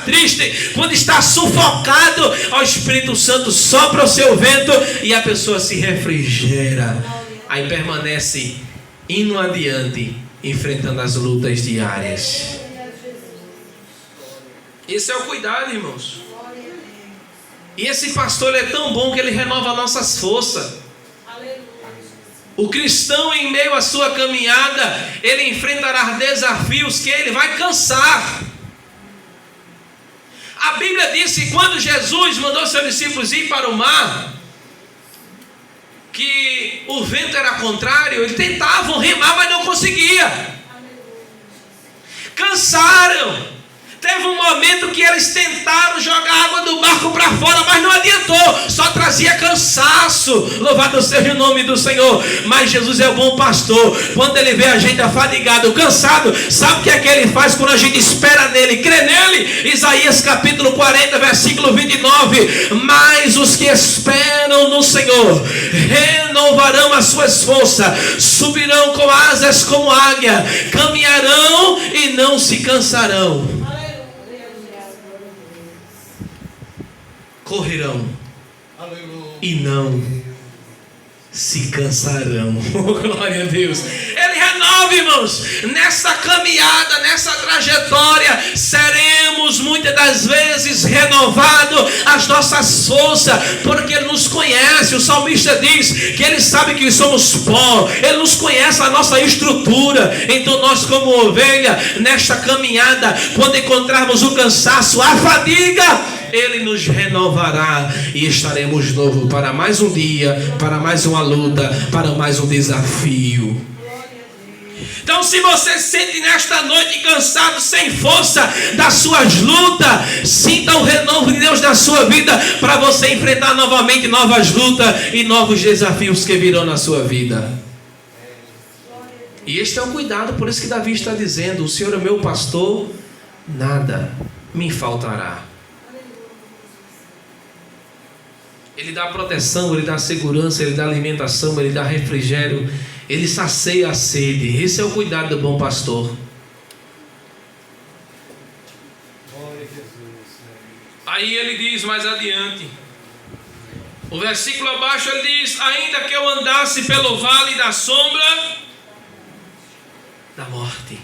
triste, quando está sufocado, o Espírito Santo sopra o seu vento e a pessoa se refrigera. Aí permanece indo adiante, enfrentando as lutas diárias. Esse é o cuidado, irmãos. E esse pastor ele é tão bom que ele renova nossas forças. O cristão, em meio à sua caminhada, ele enfrentará desafios que ele vai cansar. A Bíblia diz que quando Jesus mandou seus discípulos ir para o mar, que o vento era contrário, eles tentavam remar, mas não conseguiam. Cansaram. Teve um momento que eles tentaram jogar água do barco para fora, mas não adiantou, só trazia cansaço. Louvado seja o nome do Senhor. Mas Jesus é o bom pastor. Quando ele vê a gente afadigado, cansado, sabe o que é que ele faz quando a gente espera nele, crê nele? Isaías capítulo 40, versículo 29. Mas os que esperam no Senhor renovarão as suas forças, subirão com asas como águia, caminharão e não se cansarão, correrão e não se cansarão. Glória a Deus. Ele renova, irmãos. Nessa caminhada, nessa trajetória, seremos muitas das vezes renovados as nossas forças, porque Ele nos conhece. O salmista diz que Ele sabe que somos pó, Ele nos conhece a nossa estrutura. Então nós, como ovelha, nesta caminhada, quando encontrarmos o cansaço, a fadiga, Ele nos renovará e estaremos novos para mais um dia, para mais uma luta, para mais um desafio. Então, se você se sente nesta noite cansado, sem força das suas lutas, sinta o renovo de Deus na sua vida, para você enfrentar novamente novas lutas e novos desafios que virão na sua vida. E este é o cuidado, por isso que Davi está dizendo: o Senhor é meu pastor, nada me faltará. Ele dá proteção, Ele dá segurança, Ele dá alimentação, Ele dá refrigério, Ele sacia a sede. Esse é o cuidado do bom pastor. Aí ele diz mais adiante, o versículo abaixo ele diz: ainda que eu andasse pelo vale da sombra da morte.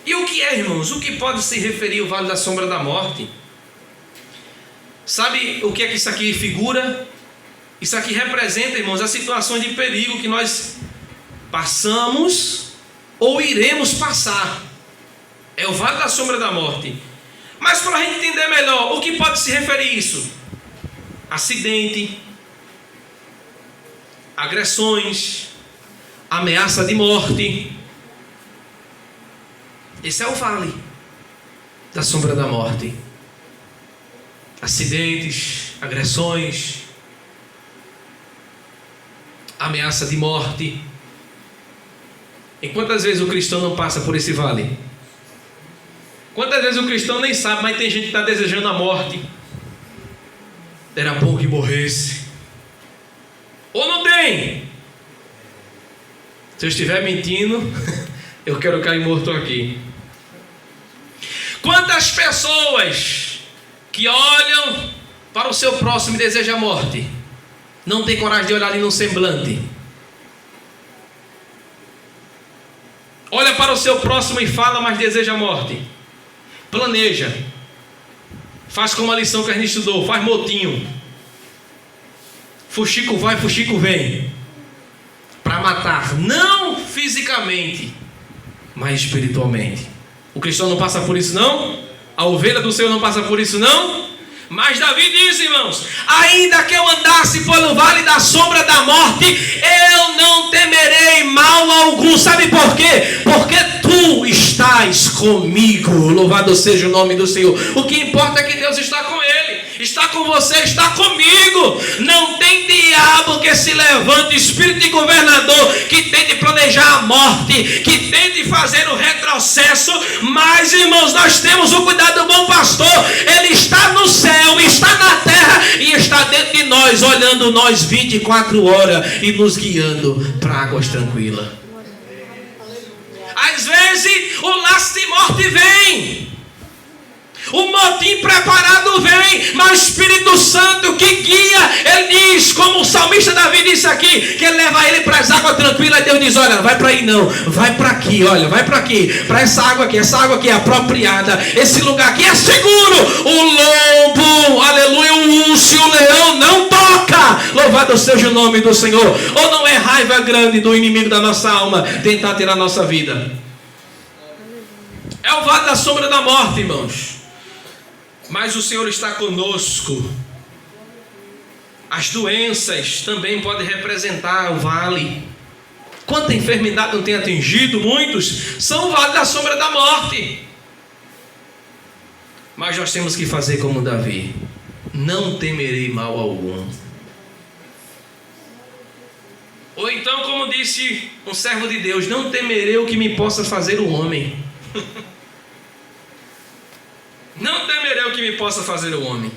E o que é, irmãos? O que pode se referir ao vale da sombra da morte? Sabe o que é que isso aqui figura? Isso aqui representa, irmãos, as situações de perigo que nós passamos ou iremos passar. É o vale da sombra da morte. Mas para a gente entender melhor, o que pode se referir isso? Acidente, agressões, ameaça de morte. Esse é o vale da sombra da morte. Acidentes, agressões, ameaça de morte. E quantas vezes o cristão não passa por esse vale? Quantas vezes o cristão nem sabe, mas tem gente que está desejando a morte. Era bom que morresse. Ou não tem? Se eu estiver mentindo, eu quero cair morto aqui. Quantas pessoas que olham para o seu próximo e desejam a morte, não tem coragem de olhar ali no semblante? Olha para o seu próximo e fala, mas deseja a morte. Planeja, faz como a lição que a gente estudou, faz motinho, fuxico vai, fuxico vem, para matar, não fisicamente, mas espiritualmente. O cristão não passa por isso, não? A ovelha do Senhor não passa por isso, não? Mas Davi diz, irmãos: ainda que eu andasse pelo vale da sombra da morte, eu não temerei mal algum. Sabe por quê? Porque tu estás comigo. Louvado seja o nome do Senhor. O que importa é que Deus está com ele, está com você, está comigo. Não tem diabo que se levante, espírito de governador, que tente planejar a morte, que tente fazer o retrocesso. Mas, irmãos, nós temos o cuidado do bom pastor. Ele está no céu, está na terra e está dentro de nós, olhando nós 24 horas e nos guiando para águas tranquilas. Às vezes o laço de morte vem, O motim preparado vem, mas o Espírito Santo que guia, ele diz, como o salmista Davi disse aqui, que ele leva ele para as águas tranquilas, e Deus diz, olha, não vai para aí não, vai para aqui, olha, vai para aqui, para essa água aqui é apropriada, esse lugar aqui é seguro, o lobo, aleluia, o urso e o leão não toca, louvado seja o nome do Senhor. Ou não é raiva grande do inimigo da nossa alma tentar tirar a nossa vida? É o vale da sombra da morte, irmãos, mas o Senhor está conosco. As doenças também podem representar o vale. Quanta enfermidade não tem atingido muitos, são o vale da sombra da morte. Mas nós temos que fazer como Davi: não temerei mal algum. Ou então, como disse um servo de Deus, não temerei o que me possa fazer o homem. Não temerei o que me possa fazer o homem.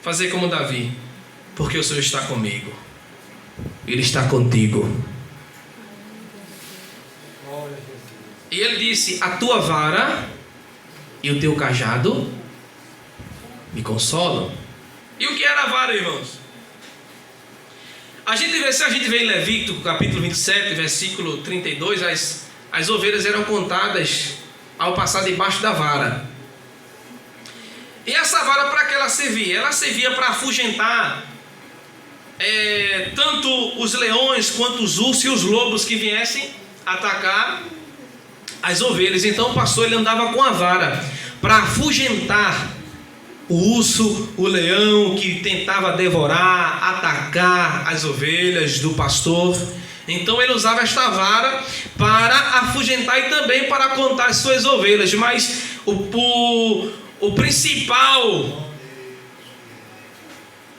Fazer como Davi, porque o Senhor está comigo. Ele está contigo. E ele disse: a tua vara e o teu cajado me consolam. E o que era a vara, irmãos? Se a gente vê em Levítico, capítulo 27, versículo 32, as ovelhas eram contadas ao passar debaixo da vara. E essa vara, para que ela servia? Ela servia para afugentar tanto os leões quanto os ursos e os lobos que viessem atacar as ovelhas. Então o pastor, ele andava com a vara para afugentar o urso, o leão que tentava devorar, atacar as ovelhas do pastor. Então ele usava esta vara para afugentar e também para contar as suas ovelhas. Mas o principal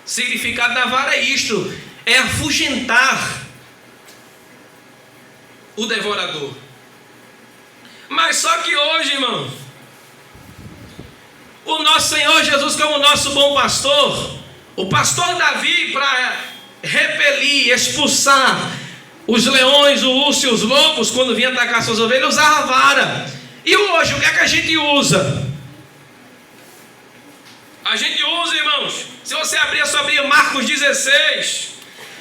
significado da vara é isto: é afugentar o devorador. Mas só que hoje, irmão, o nosso Senhor Jesus, como nosso bom pastor, o pastor Davi, para repelir, expulsar os leões, o urso e os lobos, quando vinha atacar suas ovelhas, usava a vara. E hoje, o que é que a gente usa? A gente usa, irmãos, se você abrir a sua Bíblia, Marcos 16,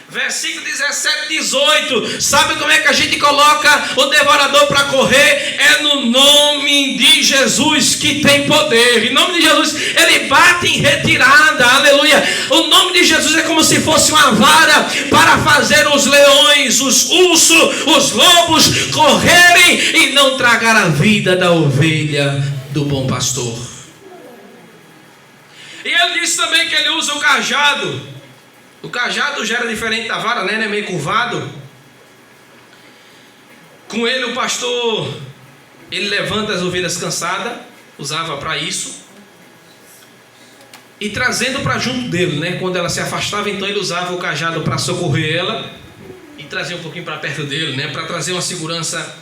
versículo 17, 18, sabe como é que a gente coloca o devorador para correr? É no nome de Jesus que tem poder. Em nome de Jesus, ele bate em retirada, aleluia. O nome de Jesus é como se fosse uma vara para fazer os leões, os ursos, os lobos correrem e não tragar a vida da ovelha do bom pastor. E ele disse também que ele usa o cajado. O cajado já era diferente da vara, né? Ele é meio curvado. Com ele o pastor, ele levanta as ovelhas cansadas, usava para isso, e trazendo para junto dele, né? Quando ela se afastava, então ele usava o cajado para socorrer ela e trazer um pouquinho para perto dele, né? Para trazer uma segurança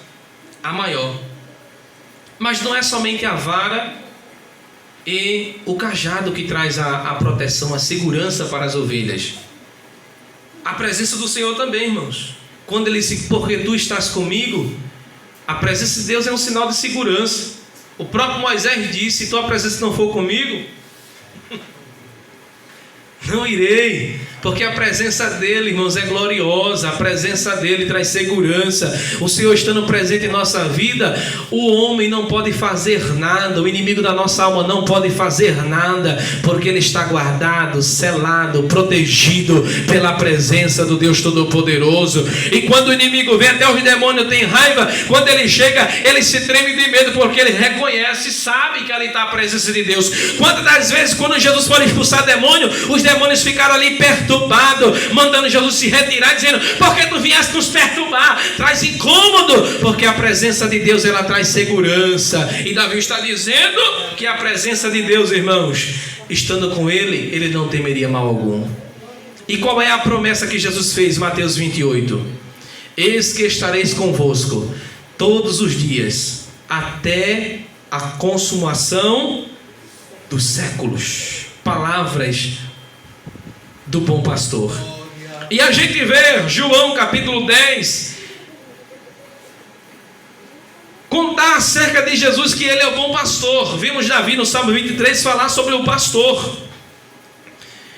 a maior. Mas não é somente a vara e o cajado que traz a proteção, a segurança para as ovelhas. A presença do Senhor também, irmãos. Quando ele disse: porque tu estás comigo, a presença de Deus é um sinal de segurança. O próprio Moisés disse: se tua presença não for comigo, não irei. Porque a presença dele, irmãos, é gloriosa. A presença dele traz segurança. O Senhor estando presente em nossa vida, o homem não pode fazer nada, o inimigo da nossa alma não pode fazer nada, porque ele está guardado, selado, protegido pela presença do Deus Todo-Poderoso. E quando o inimigo vem, até os demônios têm raiva. Quando ele chega, ele se treme de medo, porque ele reconhece, sabe que ali está a presença de Deus. Quantas das vezes, quando Jesus foi expulsar demônio, os demônios ficaram ali perturbado, mandando Jesus se retirar, dizendo: porque tu vieste nos perturbar? Traz incômodo, porque a presença de Deus, ela traz segurança. E Davi está dizendo que a presença de Deus, irmãos, estando com ele, ele não temeria mal algum. E qual é a promessa que Jesus fez? Mateus 28: eis que estareis convosco todos os dias, até a consumação dos séculos. Palavras do bom pastor. E a gente vê João capítulo 10, com contar acerca de Jesus, que ele é o bom pastor. Vimos Davi no Salmo 23 falar sobre o pastor,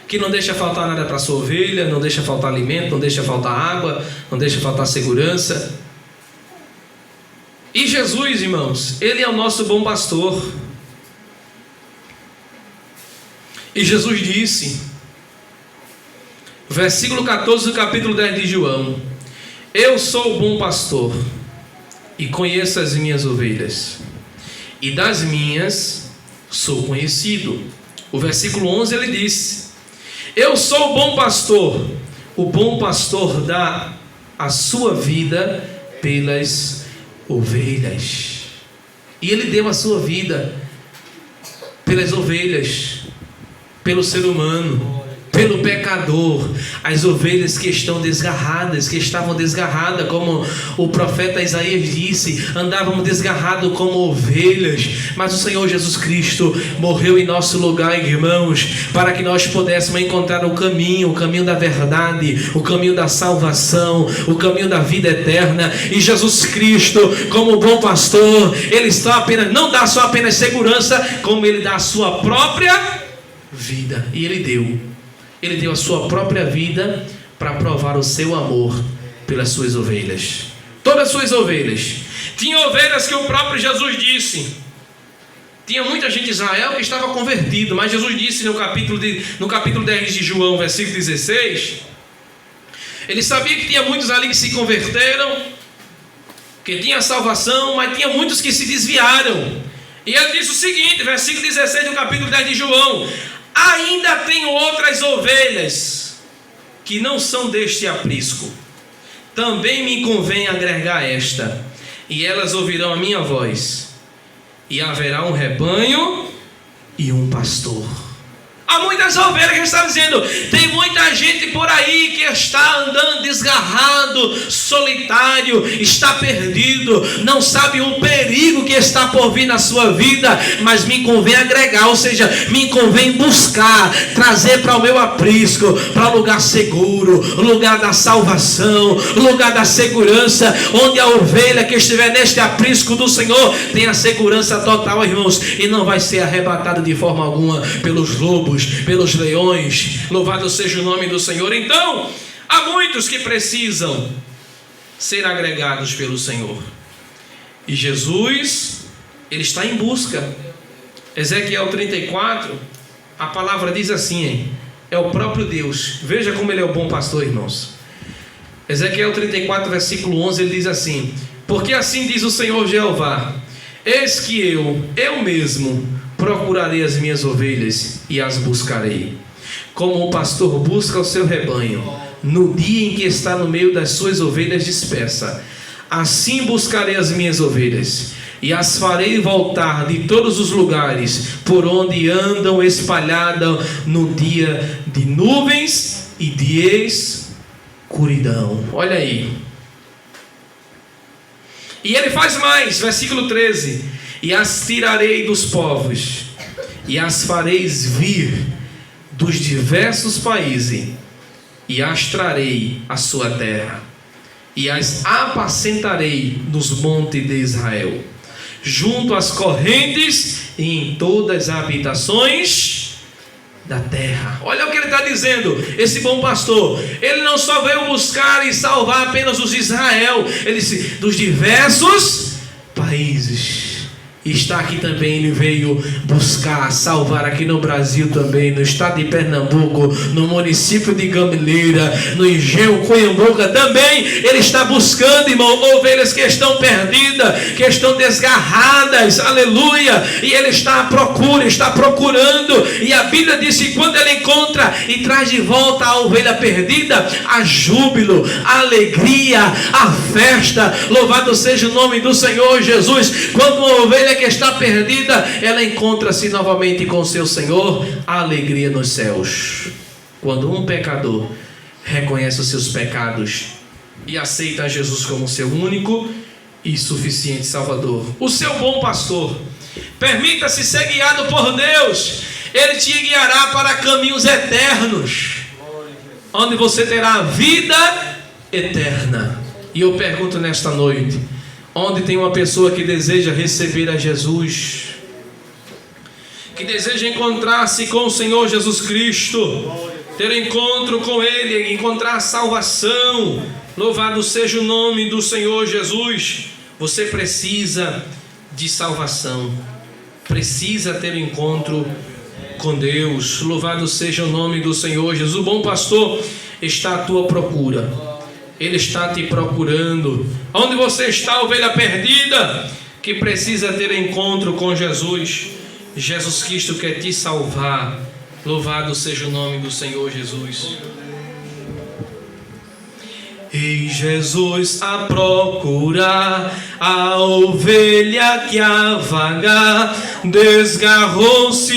que não deixa faltar nada para a sua ovelha, não deixa faltar alimento, não deixa faltar água, não deixa faltar segurança. E Jesus, irmãos, ele é o nosso bom pastor. E Jesus disse, versículo 14 do capítulo 10 de João: eu sou o bom pastor e conheço as minhas ovelhas, e das minhas sou conhecido. O versículo 11 ele disse: eu sou o bom pastor dá a sua vida pelas ovelhas. E ele deu a sua vida pelas ovelhas, pelo ser humano, pelo pecador, as ovelhas que estão desgarradas, que estavam desgarradas, como o profeta Isaías disse, andávamos desgarrados como ovelhas, mas o Senhor Jesus Cristo morreu em nosso lugar, irmãos, para que nós pudéssemos encontrar o caminho da verdade, o caminho da salvação, o caminho da vida eterna. E Jesus Cristo, como bom pastor, ele não dá só apenas segurança, como ele dá a sua própria vida. E ele deu a sua própria vida para provar o seu amor pelas suas ovelhas. Todas as suas ovelhas. Tinha ovelhas que o próprio Jesus disse. Tinha muita gente de Israel que estava convertido, mas Jesus disse no capítulo 10 de João, versículo 16, ele sabia que tinha muitos ali que se converteram, que tinha salvação, mas tinha muitos que se desviaram. E ele disse o seguinte, versículo 16 do capítulo 10 de João: ainda tenho outras ovelhas que não são deste aprisco, também me convém agregar esta, e elas ouvirão a minha voz, e haverá um rebanho e um pastor. Há muitas ovelhas que está dizendo, tem muita gente por aí que está andando desgarrado, solitário, está perdido, não sabe o perigo que está por vir na sua vida, mas me convém agregar, ou seja, me convém buscar, trazer para o meu aprisco, para o lugar seguro, o lugar da salvação, o lugar da segurança, onde a ovelha que estiver neste aprisco do Senhor tem a segurança total, irmãos, e não vai ser arrebatada de forma alguma pelos lobos, pelos leões. Louvado seja o nome do Senhor. Então, há muitos que precisam ser agregados pelo Senhor, e Jesus, ele está em busca. Ezequiel 34, a palavra diz assim, hein? É o próprio Deus. Veja como ele é o bom pastor, irmãos. Ezequiel 34, versículo 11, ele diz assim: porque assim diz o Senhor Jeová: eis que eu mesmo procurarei as minhas ovelhas e as buscarei, como o pastor busca o seu rebanho no dia em que está no meio das suas ovelhas dispersas. Assim buscarei as minhas ovelhas e as farei voltar de todos os lugares por onde andam espalhadas no dia de nuvens e de escuridão. Olha aí. E ele faz mais, versículo 13: e as tirarei dos povos, e as fareis vir dos diversos países, e as trarei à sua terra, e as apacentarei nos montes de Israel, junto às correntes e em todas as habitações da terra. Olha o que ele está dizendo. Esse bom pastor, ele não só veio buscar e salvar apenas os de Israel, ele disse dos diversos países. E está aqui também, ele veio buscar, salvar aqui no Brasil também, no estado de Pernambuco, no município de Gameleira, no Engenho Cunhambuca também. Ele está buscando, irmão, ovelhas que estão perdidas, que estão desgarradas, aleluia. E ele está à procura, está procurando. E a Bíblia diz que quando ele encontra e traz de volta a ovelha perdida, há júbilo, a alegria, a festa. Louvado seja o nome do Senhor Jesus. Quando uma ovelha que está perdida, ela encontra-se novamente com seu Senhor, a alegria nos céus. Quando um pecador reconhece os seus pecados e aceita Jesus como seu único e suficiente Salvador, o seu bom pastor, permita-se ser guiado por Deus, ele te guiará para caminhos eternos, onde você terá vida eterna. E eu pergunto nesta noite: Onde tem uma pessoa que deseja receber a Jesus, que deseja encontrar-se com o Senhor Jesus Cristo, ter encontro com Ele, encontrar salvação, louvado seja o nome do Senhor Jesus. Você precisa de salvação, precisa ter encontro com Deus. Louvado seja o nome do Senhor Jesus. O bom pastor está à tua procura. Ele está te procurando. Onde você está, ovelha perdida, que precisa ter encontro com Jesus? Jesus Cristo quer te salvar. Louvado seja o nome do Senhor Jesus. E Jesus a procurar a ovelha que a vagar, desgarrou-se